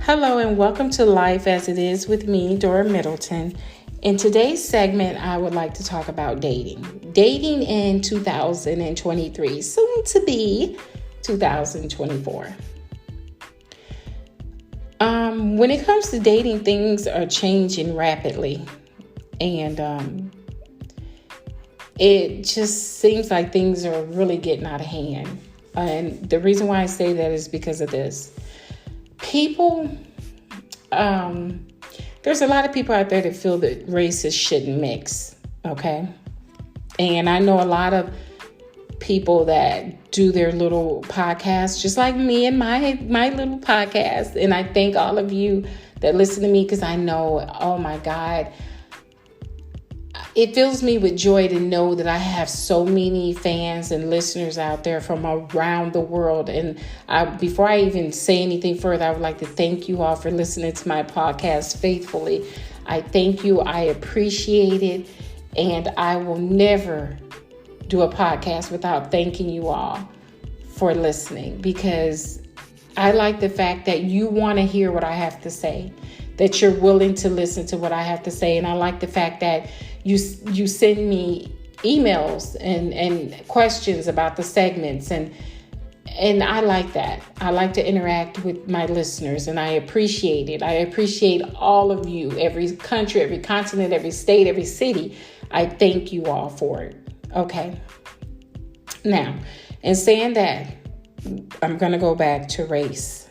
Hello and welcome to Life as It Is with me, Dora Middleton. In today's segment, I would like to talk about dating. Dating in 2023, soon to be 2024. When it comes to dating, things are changing rapidly. And it just seems like things are really getting out of hand. And the reason why I say that is because of this. People, there's a lot of people out there that feel that races shouldn't mix, okay? And I know a lot of people that do their little podcast, just like me and my little podcast. And I thank all of you that listen to me because I know, oh my God, it fills me with joy to know that I have so many fans and listeners out there from around the world. And before I even say anything further, I would like to thank you all for listening to my podcast faithfully. I thank you. I appreciate it. And I will never do a podcast without thanking you all for listening, because I like the fact that you want to hear what I have to say, that you're willing to listen to what I have to say. And I like the fact that you send me emails and questions about the segments. And I like that. I like to interact with my listeners, and I appreciate it. I appreciate all of you, every country, every continent, every state, every city. I thank you all for it. Okay. Now, in saying that, I'm going to go back to race.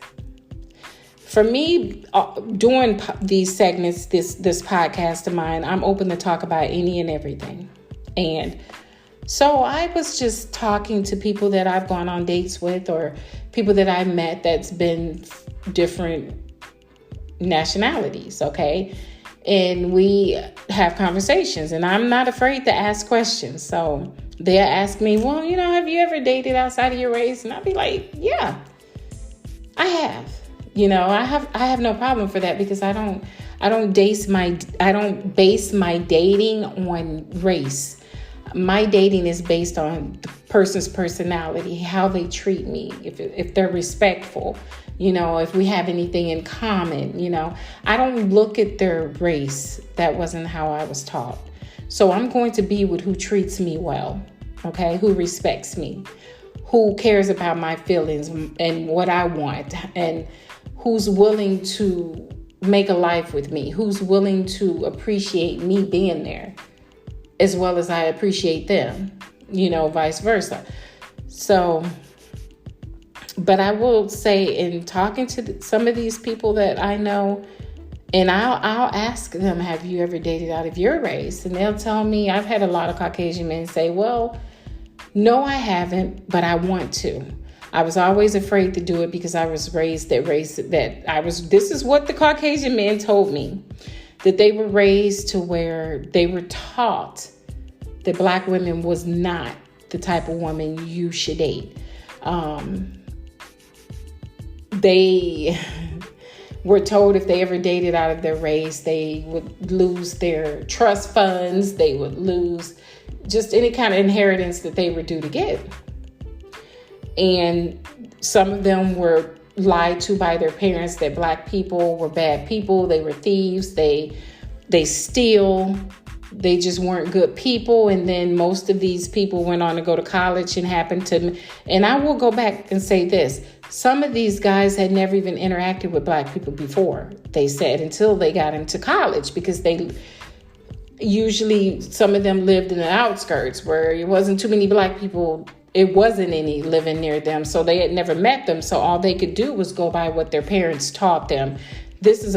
For me, doing these segments, this podcast of mine, I'm open to talk about any and everything. And so I was just talking to people that I've gone on dates with, or people that I met that's been different nationalities, okay? And we have conversations, and I'm not afraid to ask questions. So they'll ask me, well, have you ever dated outside of your race? And I'll be like, yeah, I have. I have no problem for that, because I don't base my dating on race. My dating is based on the person's personality, how they treat me, if they're respectful, if we have anything in common, I don't look at their race. That wasn't how I was taught. So I'm going to be with who treats me well, okay, who respects me, who cares about my feelings and what I want, and who's willing to make a life with me, who's willing to appreciate me being there as well as I appreciate them, vice versa. So, but I will say, in talking to some of these people that I know, and I'll ask them, have you ever dated out of your race? And they'll tell me, I've had a lot of Caucasian men say, well, no, I haven't, but I want to. I was always afraid to do it because I was raised this is what the Caucasian men told me, that they were raised to where they were taught that Black women was not the type of woman you should date. They were told if they ever dated out of their race, they would lose their trust funds. They would lose just any kind of inheritance that they were due to get. And some of them were lied to by their parents that Black people were bad people. They were thieves. They steal. They just weren't good people. And then most of these people went on to go to college and happened to, and I will go back and say this. Some of these guys had never even interacted with Black people before, they said, until they got into college, because usually some of them lived in the outskirts where it wasn't too many Black people. It wasn't any living near them, so they had never met them. So all they could do was go by what their parents taught them. This is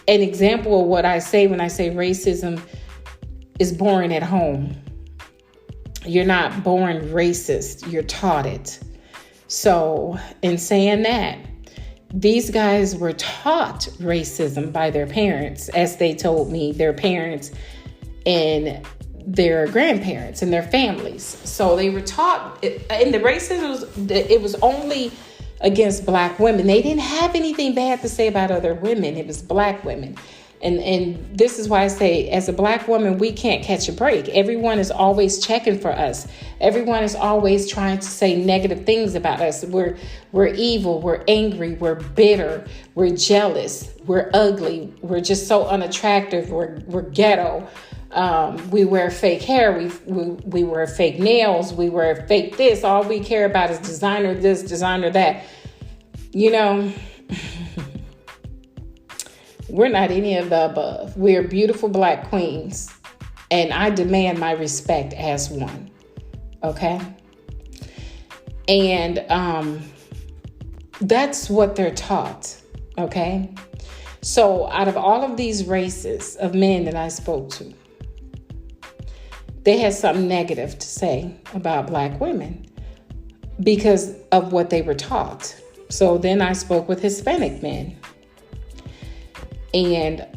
an example of what I say when I say racism is born at home. You're not born racist, you're taught it. So in saying that, these guys were taught racism by their parents, as they told me, their parents and their grandparents and their families. So they were taught, and the racism it was only against Black women. They didn't have anything bad to say about other women. It was Black women. And this is why I say, as a Black woman, we can't catch a break. Everyone is always checking for us. Everyone is always trying to say negative things about us. We're evil. We're angry. We're bitter. We're jealous. We're ugly. We're just so unattractive. We're ghetto. We wear fake hair. We wear fake nails. We wear fake this. All we care about is designer this, designer that. You know, we're not any of the above. We're beautiful Black queens, and I demand my respect as one. Okay? And that's what they're taught. Okay? So out of all of these races of men that I spoke to, they had something negative to say about Black women because of what they were taught. So then I spoke with Hispanic men. And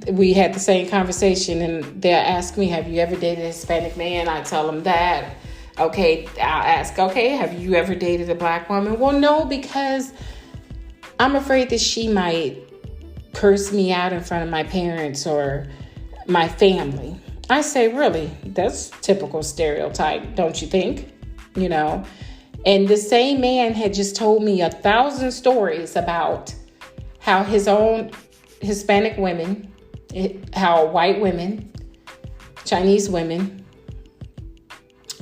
we had the same conversation, and they'll ask me, have you ever dated a Hispanic man? I tell them that. Okay, I'll ask, okay, have you ever dated a Black woman? Well, no, because I'm afraid that she might curse me out in front of my parents or my family. I say, really? That's typical stereotype, don't you think? You know? And the same man had just told me 1,000 stories about how his own Hispanic women, how white women, Chinese women,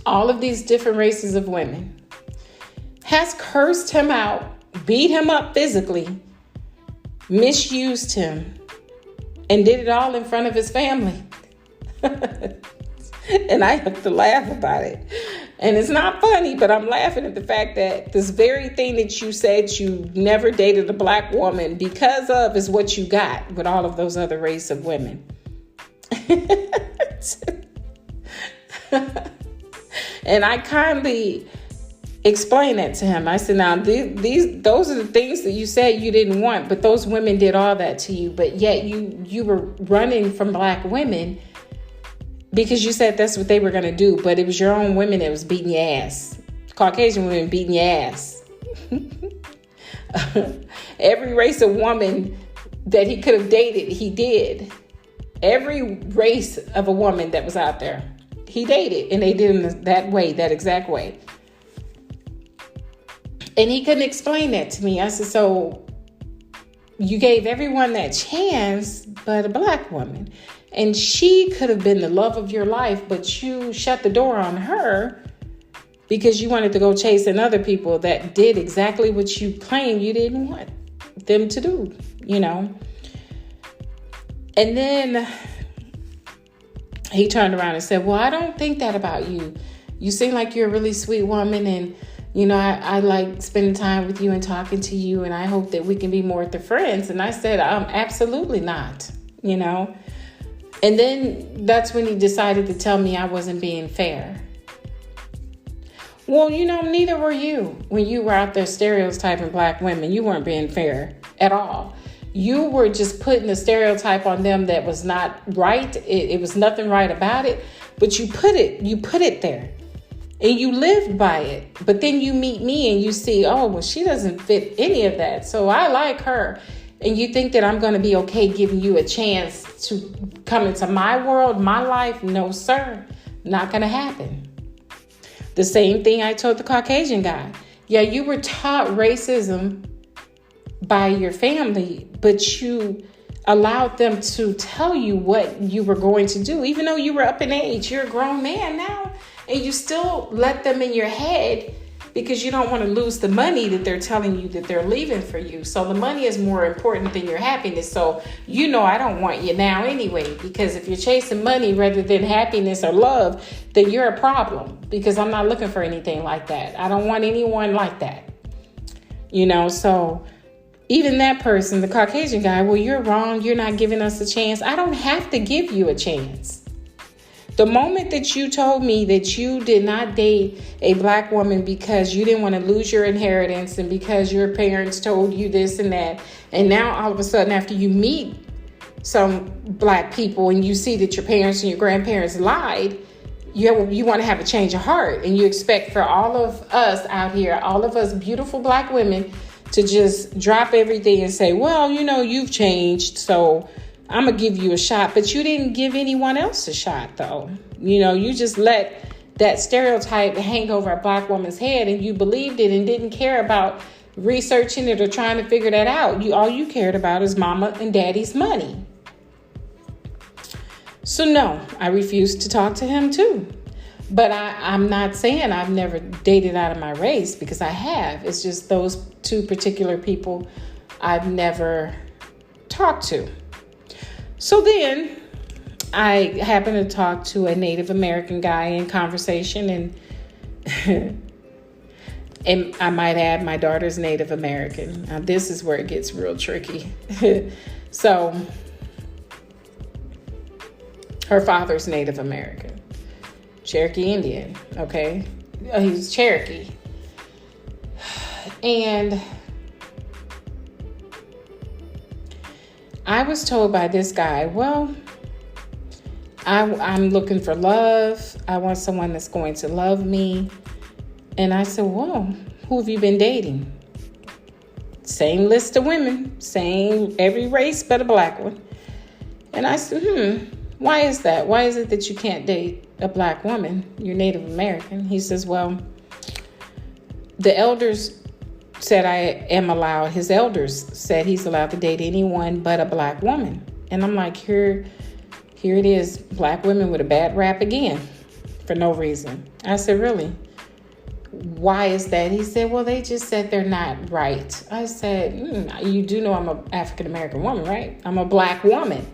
all of these different races of women, has cursed him out, beat him up physically, misused him, and did it all in front of his family. And I have to laugh about it. And it's not funny, but I'm laughing at the fact that this very thing that you said you never dated a Black woman because of is what you got with all of those other race of women. And I kindly explained that to him. I said, now, those are the things that you said you didn't want, but those women did all that to you. But yet you were running from Black women because you said that's what they were going to do. But it was your own women that was beating your ass. Caucasian women beating your ass. Every race of woman that he could have dated, he did. Every race of a woman that was out there, he dated. And they did him that way, that exact way. And he couldn't explain that to me. I said, so you gave everyone that chance, but a Black woman. And she could have been the love of your life, but you shut the door on her because you wanted to go chasing other people that did exactly what you claimed you didn't want them to do, you know. And then he turned around and said, well, I don't think that about you. You seem like you're a really sweet woman, and you know, I like spending time with you and talking to you, and I hope that we can be more than friends. And I said, absolutely not, you know. And then that's when he decided to tell me I wasn't being fair. Well, you know, neither were you. When you were out there stereotyping Black women, you weren't being fair at all. You were just putting a stereotype on them that was not right. It was nothing right about it, but you put it there. And you lived by it. But then you meet me and you see, oh, well, she doesn't fit any of that. So I like her. And you think that I'm going to be okay giving you a chance to come into my world, my life? No, sir. Not going to happen. The same thing I told the Caucasian guy. Yeah, you were taught racism by your family, but you allowed them to tell you what you were going to do. Even though you were up in age, you're a grown man now. And you still let them in your head because you don't want to lose the money that they're telling you that they're leaving for you. So the money is more important than your happiness. So, you know, I don't want you now anyway, because if you're chasing money rather than happiness or love, then you're a problem, because I'm not looking for anything like that. I don't want anyone like that. You know, so even that person, the Caucasian guy, well, you're wrong. You're not giving us a chance. I don't have to give you a chance. The moment that you told me that you did not date a Black woman because you didn't want to lose your inheritance and because your parents told you this and that, and now all of a sudden after you meet some Black people and you see that your parents and your grandparents lied, you want to have a change of heart, and you expect for all of us out here, all of us beautiful Black women, to just drop everything and say, well, you know, you've changed, so I'm going to give you a shot. But you didn't give anyone else a shot, though. You just let that stereotype hang over a black woman's head, and you believed it and didn't care about researching it or trying to figure that out. All you cared about is mama and daddy's money. So no, I refuse to talk to him too. But I'm not saying I've never dated out of my race, because I have. It's just those two particular people I've never talked to. So then I happened to talk to a Native American guy in conversation, and I might add, my daughter's Native American. Now, this is where it gets real tricky. So her father's Native American, Cherokee Indian, okay? He's Cherokee. And I was told by this guy, well, I'm looking for love. I want someone that's going to love me. And I said, whoa, who have you been dating? Same list of women, same, every race but a black one. And I said, why is that? Why is it that you can't date a black woman? You're Native American. He says, well, the elders said I am allowed. His elders said he's allowed to date anyone but a black woman. And I'm like, here it is, black women with a bad rap again for no reason. I said, really? Why is that? He said, well, they just said they're not right. I said, you do know I'm an African American woman, right? I'm a black woman,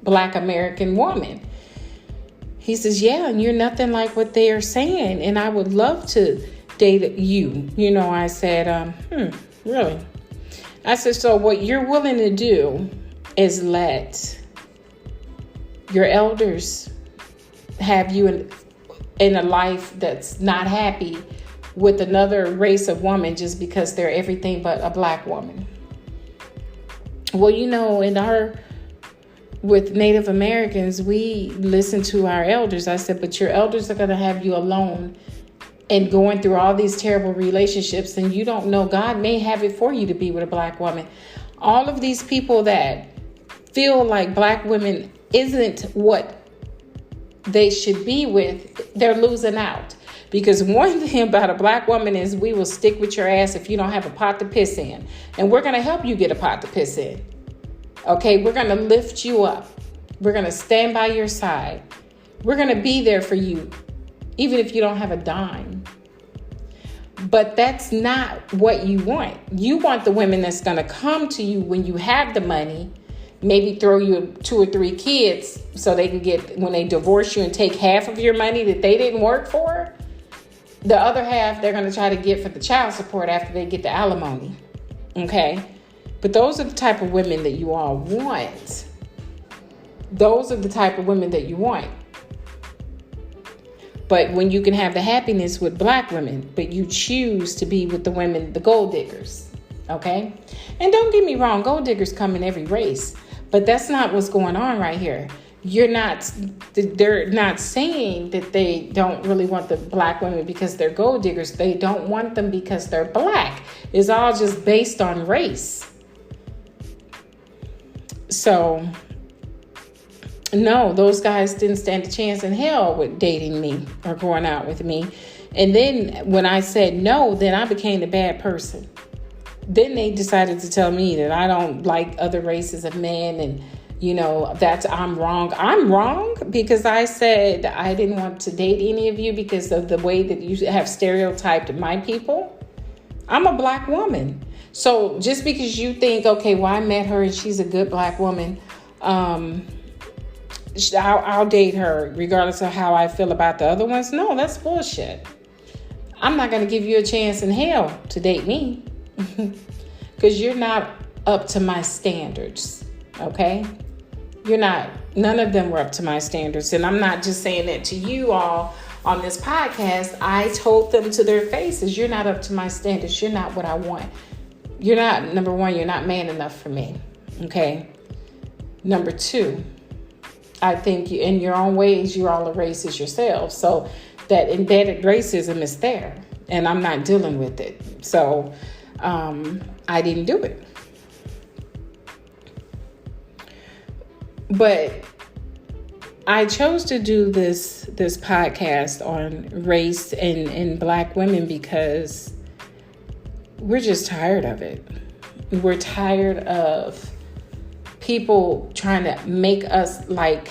black American woman. He says, yeah, and you're nothing like what they are saying. And I would love to date you. I said, really? I said, so what you're willing to do is let your elders have you in a life that's not happy with another race of woman just because they're everything but a black woman. Well, with Native Americans, we listen to our elders. I said, but your elders are going to have you alone and going through all these terrible relationships, and you don't know, God may have it for you to be with a black woman. All of these people that feel like black women isn't what they should be with, they're losing out. Because one thing about a black woman is we will stick with your ass if you don't have a pot to piss in. And we're going to help you get a pot to piss in. Okay, we're going to lift you up. We're going to stand by your side. We're going to be there for you, even if you don't have a dime. But that's not what you want. You want the women that's going to come to you when you have the money, maybe throw you 2 or 3 kids so they can get, when they divorce you and take half of your money that they didn't work for, the other half they're going to try to get for the child support after they get the alimony. Okay? But those are the type of women that you all want. Those are the type of women that you want. But when you can have the happiness with black women, but you choose to be with the women, the gold diggers. Okay? And don't get me wrong, gold diggers come in every race. But that's not what's going on right here. They're not saying that they don't really want the black women because they're gold diggers. They don't want them because they're black. It's all just based on race. So, no, those guys didn't stand a chance in hell with dating me or going out with me. And then when I said no, then I became the bad person. Then they decided to tell me that I don't like other races of men and, that I'm wrong. I'm wrong because I said I didn't want to date any of you because of the way that you have stereotyped my people. I'm a black woman. So just because you think, okay, well, I met her and she's a good black woman, I'll date her regardless of how I feel about the other ones. No, that's bullshit. I'm not going to give you a chance in hell to date me because you're not up to my standards. Okay? You're not. None of them were up to my standards. And I'm not just saying that to you all on this podcast. I told them to their faces, you're not up to my standards. You're not what I want. You're not, number one, you're not man enough for me. Okay? Number two, I think you, in your own ways, you're all a racist yourself. So that embedded racism is there. And I'm not dealing with it. So I didn't do it. But I chose to do this podcast on race and Black women because we're just tired of it. We're tired of people trying to make us like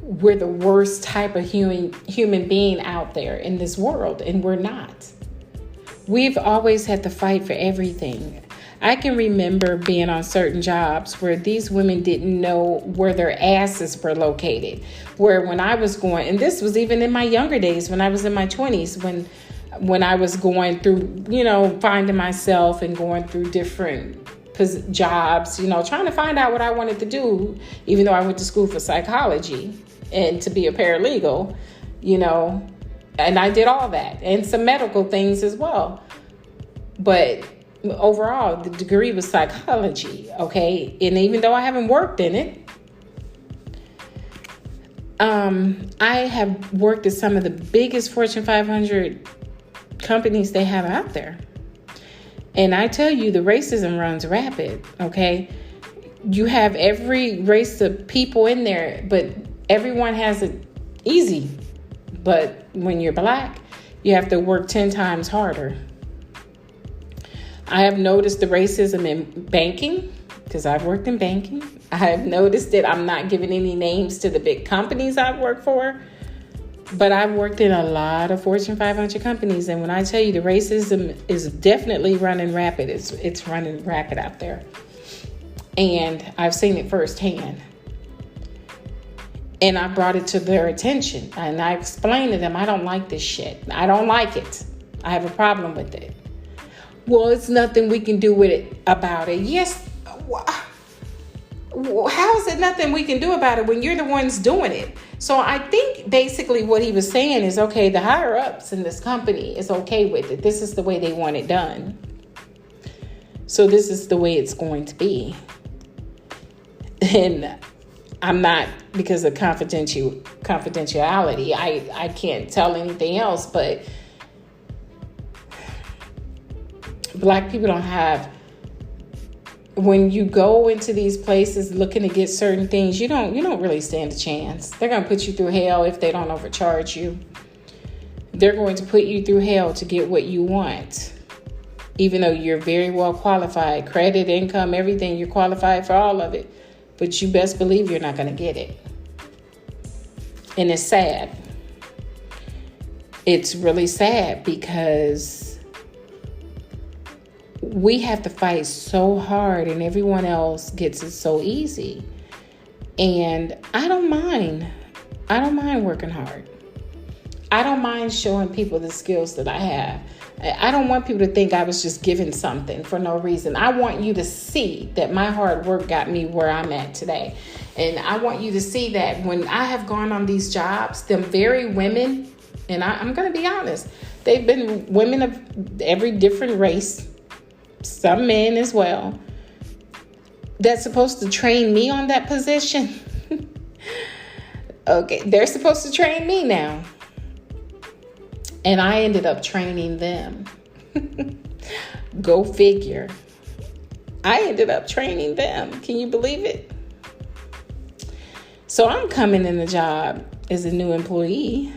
we're the worst type of human being out there in this world, and we're not. We've always had to fight for everything. I can remember being on certain jobs where these women didn't know where their asses were located. Where when I was going, and this was even in my younger days, when I was in my 20s, when I was going through, finding myself and going through different jobs, trying to find out what I wanted to do, even though I went to school for psychology and to be a paralegal, and I did all that and some medical things as well. But overall, the degree was psychology, okay? And even though I haven't worked in it, I have worked at some of the biggest Fortune 500 companies they have out there. And I tell you, the racism runs rapid, okay? You have every race of people in there, but everyone has it easy. But when you're Black, you have to work 10 times harder. I have noticed the racism in banking because I've worked in banking. I have noticed it. I'm not giving any names to the big companies I've worked for, but I've worked in a lot of Fortune 500 companies. And when I tell you the racism is definitely running rapid, it's running rapid out there. And I've seen it firsthand. And I brought it to their attention. And I explained to them, I don't like this shit. I don't like it. I have a problem with it. Well, it's nothing we can do with it about it. Yes. How is it nothing we can do about it when you're the ones doing it? So I think basically what he was saying is, okay, the higher ups in this company is okay with it. This is the way they want it done. So this is the way it's going to be. And I'm not, because of confidentiality, I can't tell anything else, but Black people don't have, when you go into these places looking to get certain things, you don't really stand a chance. They're going to put you through hell if they don't overcharge you. They're going to put you through hell to get what you want. Even though you're very well qualified, credit, income, everything, you're qualified for all of it. But you best believe you're not going to get it. And it's sad. It's really sad because we have to fight so hard and everyone else gets it so easy. And I don't mind working hard. I don't mind showing people the skills that I have. I don't want people to think I was just given something for no reason. I want you to see that my hard work got me where I'm at today. And I want you to see that when I have gone on these jobs, them very women, and I'm going to be honest, they've been women of every different race, some men as well, that's supposed to train me on that position. Okay, they're supposed to train me now. And I ended up training them. Go figure. I ended up training them. Can you believe it? So I'm coming in the job as a new employee,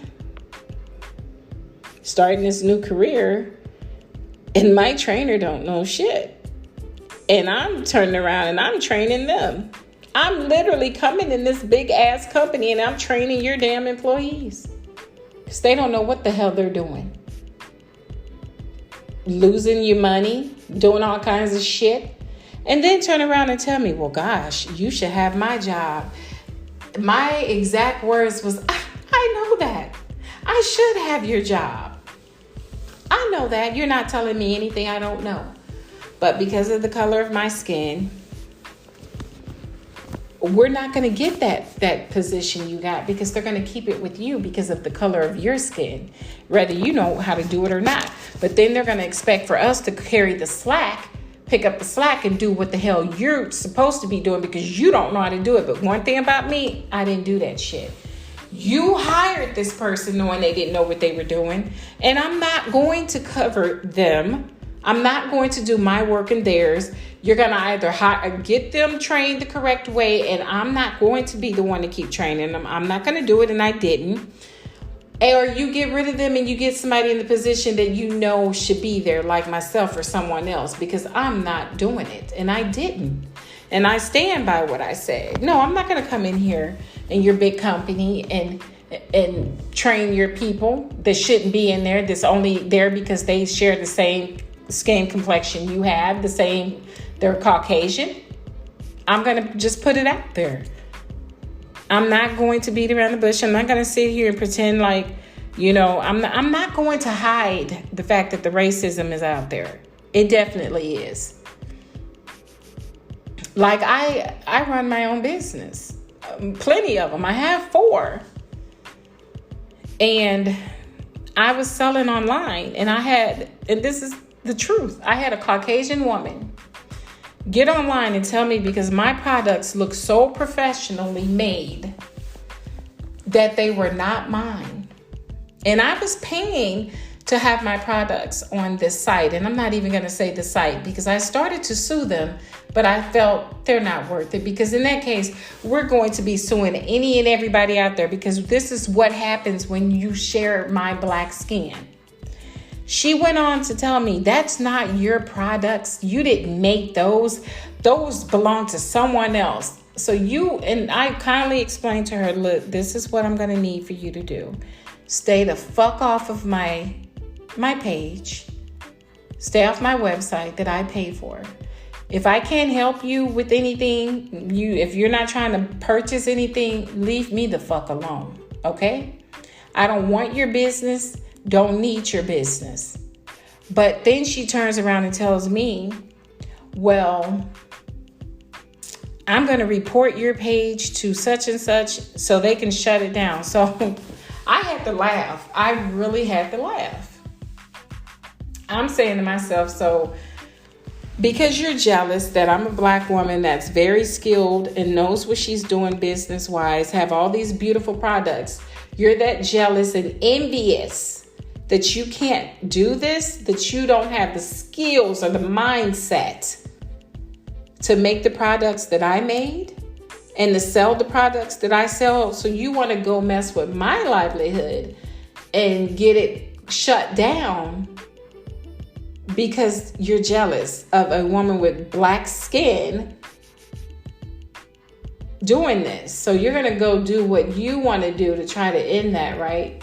starting this new career, and my trainer don't know shit. And I'm turning around and I'm training them. I'm literally coming in this big ass company and I'm training your damn employees. Because they don't know what the hell they're doing. Losing your money, doing all kinds of shit. And then turn around and tell me, well, gosh, you should have my job. My exact words was, I know that. I should have your job. I know that. You're not telling me anything I don't know. But because of the color of my skin, we're not going to get that position you got, because they're going to keep it with you because of the color of your skin, whether you know how to do it or not. But then they're going to expect for us to carry the slack, pick up the slack and do what the hell you're supposed to be doing because you don't know how to do it. But one thing about me, I didn't do that shit. You hired this person knowing they didn't know what they were doing. And I'm not going to cover them I'm not going to do my work and theirs. You're going to either get them trained the correct way, and I'm not going to be the one to keep training them. I'm not going to do it, and I didn't. Or you get rid of them and you get somebody in the position that you know should be there, like myself or someone else, because I'm not doing it, and I didn't. And I stand by what I said. No, I'm not going to come in here in your big company and train your people that shouldn't be in there, that's only there because they share the same skin complexion you have, they're Caucasian. I'm going to just put it out there. I'm not going to beat around the bush. I'm not going to sit here and pretend like, I'm not going to hide the fact that the racism is out there. It definitely is. Like I run my own business. Plenty of them. I have 4. And I was selling online, and and this is the truth, I had a Caucasian woman get online and tell me, because my products look so professionally made, that they were not mine. And I was paying to have my products on this site. And I'm not even going to say the site, because I started to sue them, but I felt they're not worth it, because in that case, we're going to be suing any and everybody out there, because this is what happens when you share my black skin. She went on to tell me, that's not your products. You didn't make those. Those belong to someone else. So and I kindly explained to her, look, this is what I'm going to need for you to do. Stay the fuck off of my page. Stay off my website that I pay for. If I can't help you with anything, if you're not trying to purchase anything, leave me the fuck alone. Okay? I don't want your business. Don't need your business. But then she turns around and tells me, well, I'm going to report your page to such and such so they can shut it down. So I had to laugh. I really had to laugh. I'm saying to myself, so because you're jealous that I'm a black woman that's very skilled and knows what she's doing business-wise, have all these beautiful products, you're that jealous and envious that you can't do this, that you don't have the skills or the mindset to make the products that I made and to sell the products that I sell. So you want to go mess with my livelihood and get it shut down because you're jealous of a woman with black skin doing this. So you're going to go do what you want to do to try to end that, right?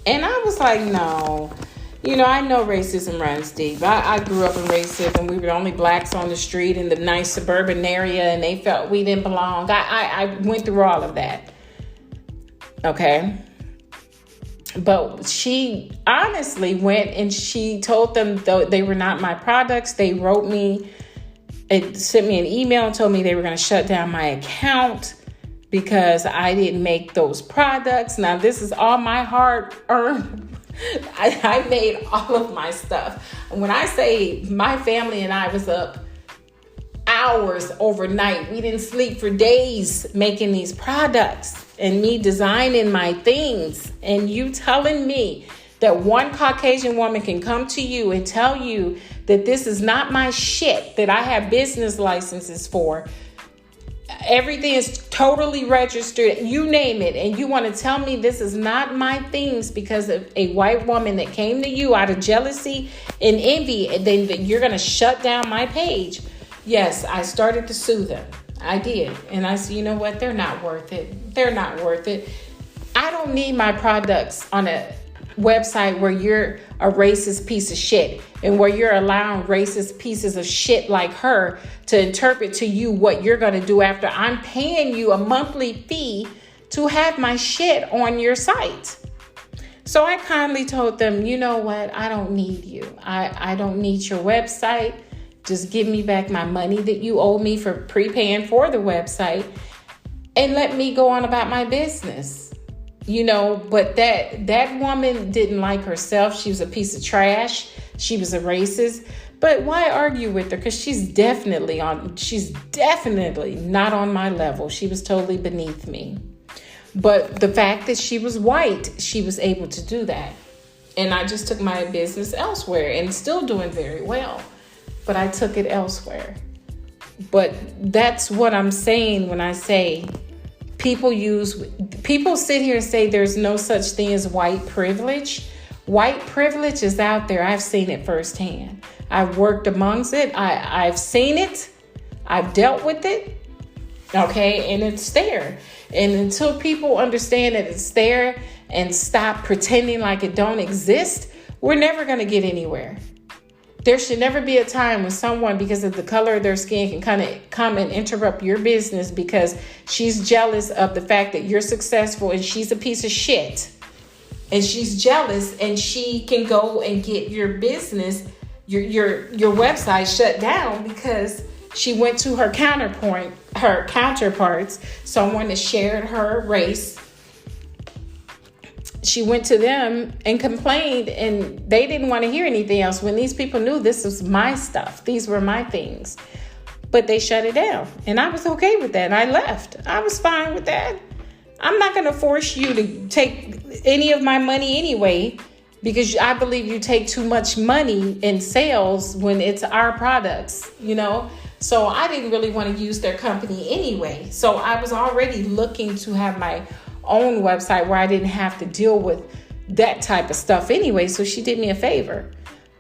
And I was like, no. I know racism runs deep. I grew up in racism. We were the only blacks on the street in the nice suburban area, and they felt we didn't belong. I went through all of that. Okay? But she honestly went and she told them they were not my products. They wrote me and sent me an email and told me they were going to shut down my account because I didn't make those products. Now, this is all my hard-earned. I made all of my stuff. When I say my family and I was up hours overnight, we didn't sleep for days making these products and me designing my things, and you telling me that one Caucasian woman can come to you and tell you that this is not my shit that I have business licenses for. Everything is totally registered, you name it, and you want to tell me this is not my things because of a white woman that came to you out of jealousy and envy, and then you're going to shut down my page. Yes, I started to sue them. I did. And I said, you know what? They're not worth it. They're not worth it. I don't need my products on a website where you're a racist piece of shit and where you're allowing racist pieces of shit like her to interpret to you what you're going to do after I'm paying you a monthly fee to have my shit on your site. So I kindly told them, you know what? I don't need you. I don't need your website. Just give me back my money that you owe me for prepaying for the website and let me go on about my business. But that woman didn't like herself. She was a piece of trash. She was a racist. But why argue with her? Because she's definitely not on my level. She was totally beneath me. But the fact that she was white, she was able to do that. And I just took my business elsewhere and still doing very well. But I took it elsewhere. But that's what I'm saying when I say people sit here and say there's no such thing as white privilege. White privilege is out there. I've seen it firsthand. I've worked amongst it. I've seen it. I've dealt with it. Okay, and it's there. And until people understand that it's there and stop pretending like it don't exist, we're never going to get anywhere. There should never be a time when someone, because of the color of their skin, can kind of come and interrupt your business because she's jealous of the fact that you're successful and she's a piece of shit. And she's jealous and she can go and get your business, your website shut down because she went to her counterparts, someone that shared her race. She went to them and complained, and they didn't want to hear anything else when these people knew this was my stuff. These were my things. But they shut it down, and I was okay with that, and I left. I was fine with that. I'm not going to force you to take any of my money anyway, because I believe you take too much money in sales when it's our products, So I didn't really want to use their company anyway. So I was already looking to have my own website where I didn't have to deal with that type of stuff anyway. So she did me a favor.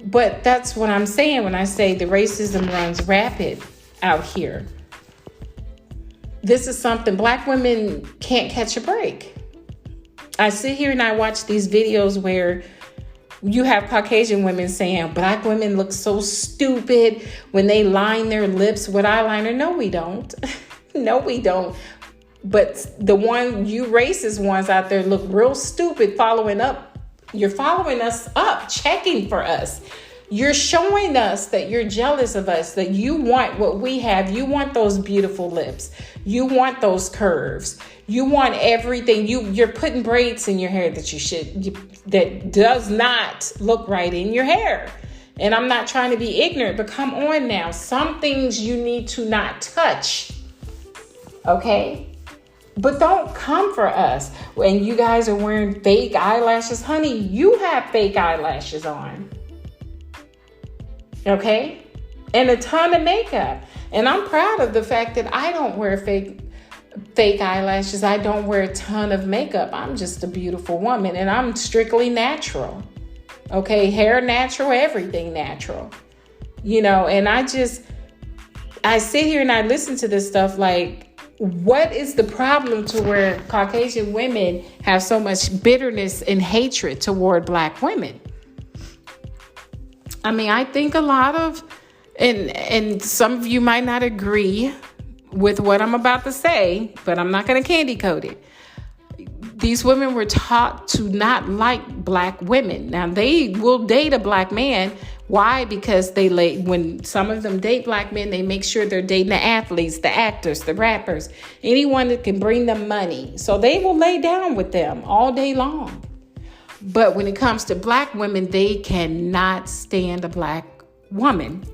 But that's what I'm saying when I say the racism runs rapid out here. This is something Black women can't catch a break. I sit here and I watch these videos where you have Caucasian women saying Black women look so stupid when they line their lips with eyeliner. No, we don't. No, we don't. But you racist ones out there look real stupid following up. You're following us up, checking for us. You're showing us that you're jealous of us, that you want what we have. You want those beautiful lips. You want those curves. You want everything. You're putting braids in your hair that does not look right in your hair. And I'm not trying to be ignorant, but come on now. Some things you need to not touch. Okay? But don't come for us when you guys are wearing fake eyelashes. Honey, you have fake eyelashes on. Okay? And a ton of makeup. And I'm proud of the fact that I don't wear fake eyelashes. I don't wear a ton of makeup. I'm just a beautiful woman and I'm strictly natural. Okay? Hair natural, everything natural. And I sit here and I listen to this stuff like, what is the problem to where Caucasian women have so much bitterness and hatred toward Black women? I mean, I think a lot of, and some of you might not agree with what I'm about to say, but I'm not going to candy coat it. These women were taught to not like Black women. Now, they will date a Black man. Why? Because when some of them date Black men, they make sure they're dating the athletes, the actors, the rappers, anyone that can bring them money. So they will lay down with them all day long. But when it comes to Black women, they cannot stand a Black woman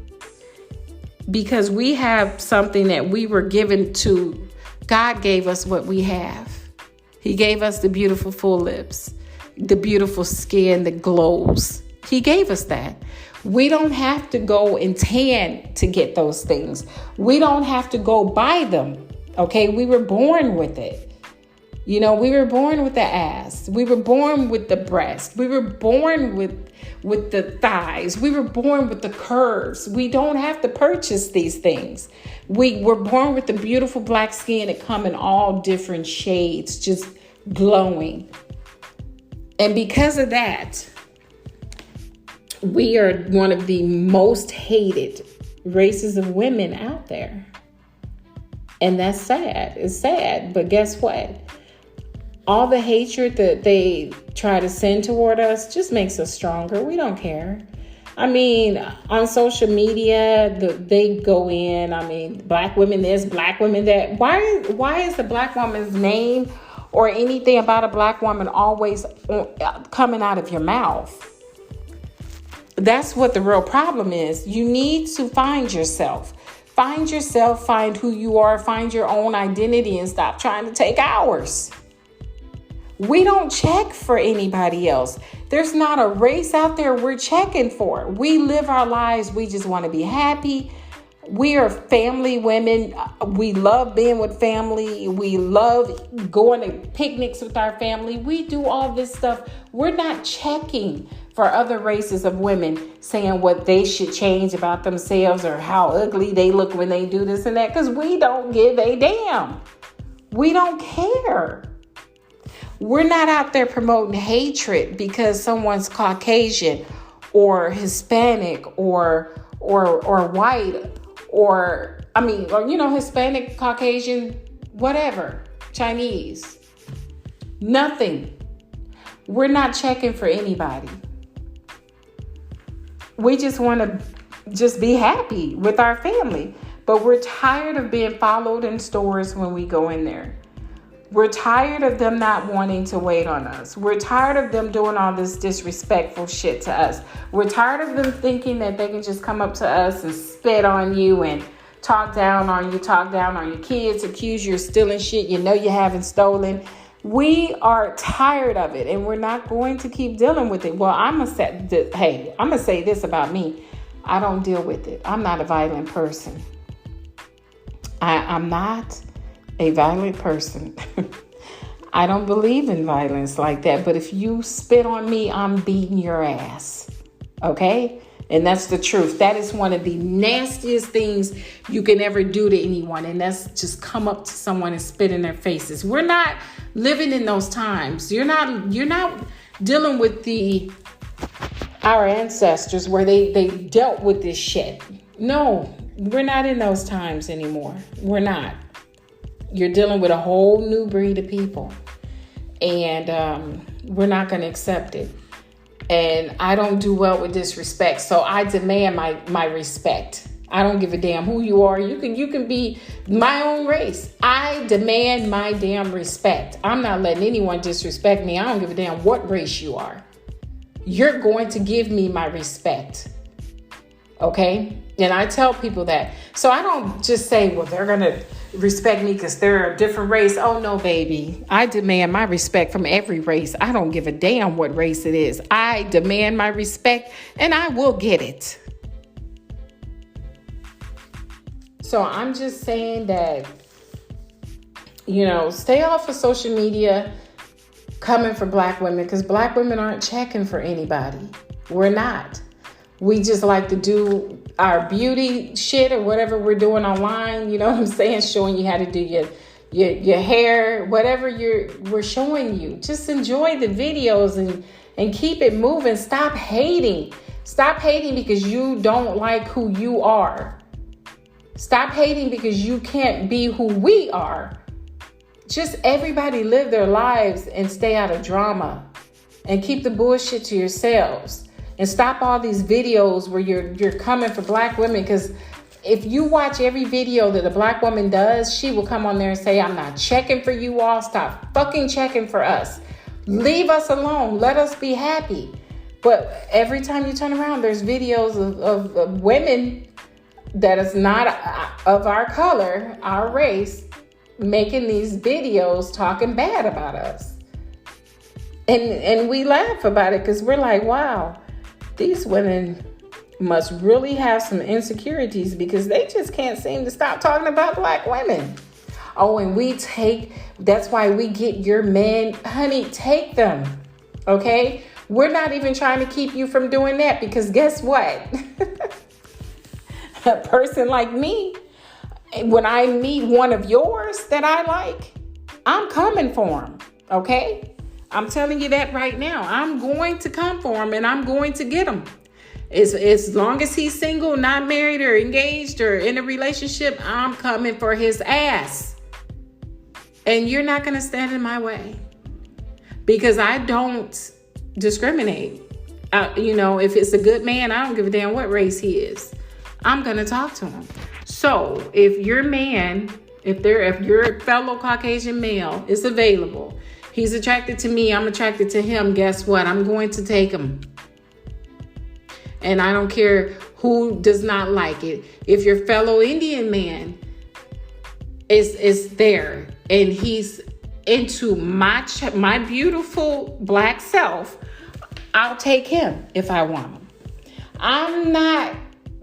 because we have something that we were given to. God gave us what we have. He gave us the beautiful full lips, the beautiful skin that glows. He gave us that. We don't have to go and tan to get those things. We don't have to go buy them. Okay, we were born with it. We were born with the ass. We were born with the breast. We were born with the thighs. We were born with the curves. We don't have to purchase these things. We were born with the beautiful Black skin that come in all different shades, just glowing. And because of that, we are one of the most hated races of women out there. And that's sad. It's sad. But guess what? All the hatred that they try to send toward us just makes us stronger. We don't care. I mean, on social media, they go in. I mean, Black women this, Black women that. Why is the Black woman's name or anything about a Black woman always coming out of your mouth? That's what the real problem is. You need to find yourself. Find yourself, find who you are, find your own identity, and stop trying to take ours. We don't check for anybody else. There's not a race out there we're checking for. We live our lives. We just want to be happy. We are family women. We love being with family. We love going to picnics with our family. We do all this stuff. We're not checking for other races of women saying what they should change about themselves or how ugly they look when they do this and that, because we don't give a damn. We don't care. We're not out there promoting hatred because someone's Caucasian or Hispanic or white or Hispanic, Caucasian, whatever, Chinese. Nothing. We're not checking for anybody. We just want to just be happy with our family. But we're tired of being followed in stores when we go in there. We're tired of them not wanting to wait on us. We're tired of them doing all this disrespectful shit to us. We're tired of them thinking that they can just come up to us and spit on you and talk down on your kids, accuse you of stealing shit you know you haven't stolen. We are tired of it, and we're not going to keep dealing with it. Well, I'm going to say this about me. I don't deal with it. I'm not a violent person. I'm not a violent person. I don't believe in violence like that. But if you spit on me, I'm beating your ass. Okay? And that's the truth. That is one of the nastiest things you can ever do to anyone. And that's just come up to someone and spit in their faces. We're not living in those times. You're not dealing with our ancestors where they dealt with this shit. No, we're not in those times anymore. We're not. You're dealing with a whole new breed of people. And we're not going to accept it. And I don't do well with disrespect. So I demand my respect. I don't give a damn who you are. You can be my own race. I demand my damn respect. I'm not letting anyone disrespect me. I don't give a damn what race you are. You're going to give me my respect. Okay? And I tell people that. So I don't just say, well, they're going to respect me because they're a different race. Oh, no, baby. I demand my respect from every race. I don't give a damn what race it is. I demand my respect and I will get it. So I'm just saying that, stay off of social media coming for Black women, because Black women aren't checking for anybody. We're not. We just like to do our beauty shit or whatever we're doing online. You know what I'm saying? Showing you how to do your hair, whatever we're showing you. Just enjoy the videos and keep it moving. Stop hating. Stop hating because you don't like who you are. Stop hating because you can't be who we are. Just everybody live their lives and stay out of drama and keep the bullshit to yourselves. And stop all these videos where you're coming for Black women, because if you watch every video that a Black woman does, she will come on there and say, I'm not checking for you all. Stop fucking checking for us. Leave us alone. Let us be happy. But every time you turn around, there's videos of women that is not of our color, our race, making these videos talking bad about us. And we laugh about it because we're like, wow. These women must really have some insecurities because they just can't seem to stop talking about Black women. Oh, and that's why we get your men. Honey, take them. Okay? We're not even trying to keep you from doing that, because guess what? A person like me, when I meet one of yours that I like, I'm coming for him. Okay? I'm telling you that right now. I'm going to come for him and I'm going to get him. As long as he's single, not married or engaged or in a relationship, I'm coming for his ass. And you're not going to stand in my way, because I don't discriminate. If it's a good man, I don't give a damn what race he is. I'm going to talk to him. So if your fellow Caucasian male is available, he's attracted to me, I'm attracted to him, guess what? I'm going to take him. And I don't care who does not like it. If your fellow Indian man is there and he's into my beautiful Black self, I'll take him if I want him. I'm not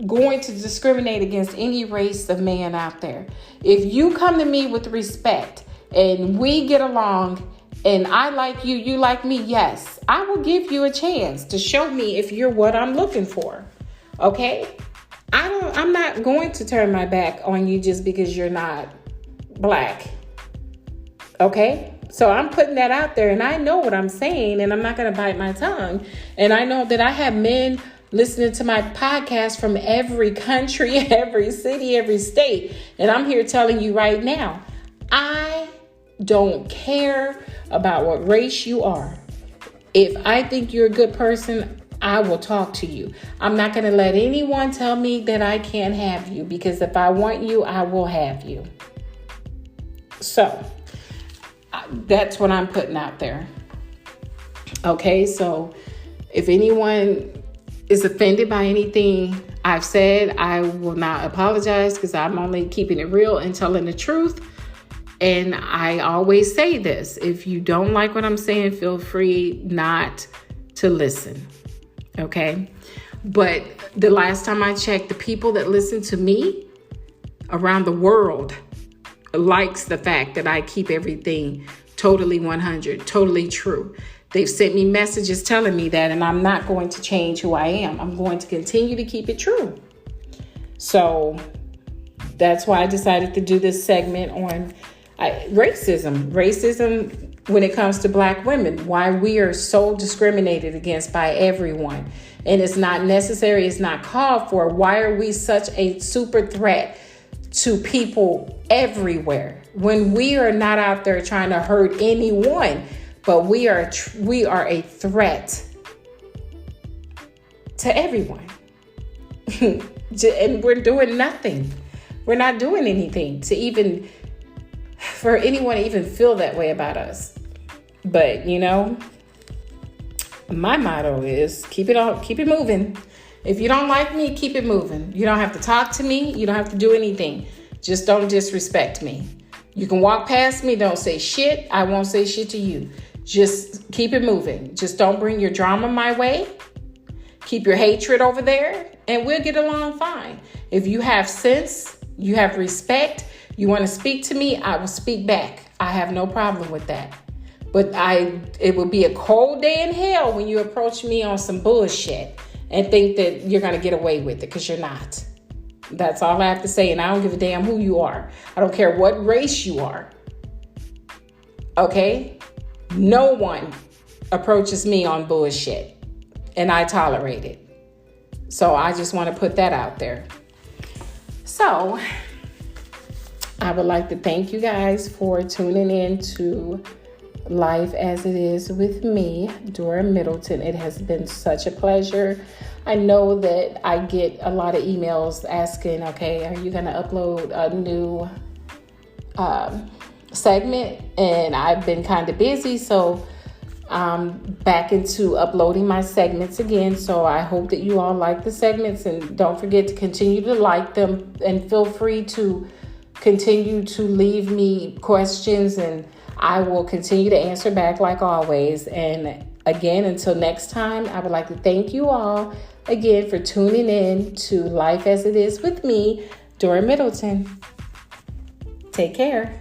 going to discriminate against any race of man out there. If you come to me with respect and we get along and I like you, you like me, yes, I will give you a chance to show me if you're what I'm looking for. Okay? I'm not going to turn my back on you just because you're not black. Okay? So I'm putting that out there, and I know what I'm saying, and I'm not going to bite my tongue. And I know that I have men listening to my podcast from every country, every city, every state. And I'm here telling you right now, I don't care about what race you are. If I think you're a good person, I will talk to you. I'm not going to let anyone tell me that I can't have you, because if I want you, I will have you. So that's what I'm putting out there. Okay, so if anyone is offended by anything I've said, I will not apologize, because I'm only keeping it real and telling the truth. And I always say this: if you don't like what I'm saying, feel free not to listen. Okay? But the last time I checked, the people that listen to me around the world likes the fact that I keep everything totally 100, totally true. They've sent me messages telling me that, and I'm not going to change who I am. I'm going to continue to keep it true. So that's why I decided to do this segment on racism when it comes to black women, why we are so discriminated against by everyone. And it's not necessary, it's not called for. Why are we such a super threat to people everywhere when we are not out there trying to hurt anyone, but we are a threat to everyone. And we're doing nothing. We're not doing anything for anyone to even feel that way about us. But my motto is keep it moving. If you don't like me, keep it moving. You don't have to talk to me. You don't have to do anything. Just don't disrespect me. You can walk past me. Don't say shit. I won't say shit to you. Just keep it moving. Just don't bring your drama my way. Keep your hatred over there, and we'll get along fine. If you have sense, you have respect, you want to speak to me, I will speak back. I have no problem with that. But it will be a cold day in hell when you approach me on some bullshit and think that you're going to get away with it, because you're not. That's all I have to say. And I don't give a damn who you are. I don't care what race you are. Okay? No one approaches me on bullshit, and I tolerate it. So I just want to put that out there. So I would like to thank you guys for tuning in to Life as It Is with me, Dora Middleton. It has been such a pleasure. I know that I get a lot of emails asking, okay, are you going to upload a new segment? And I've been kind of busy, so I'm back into uploading my segments again. So I hope that you all like the segments, and don't forget to continue to like them, and feel free to continue to leave me questions, and I will continue to answer back like always. And again, until next time, I would like to thank you all again for tuning in to Life as It Is with me, Dora Middleton. Take care.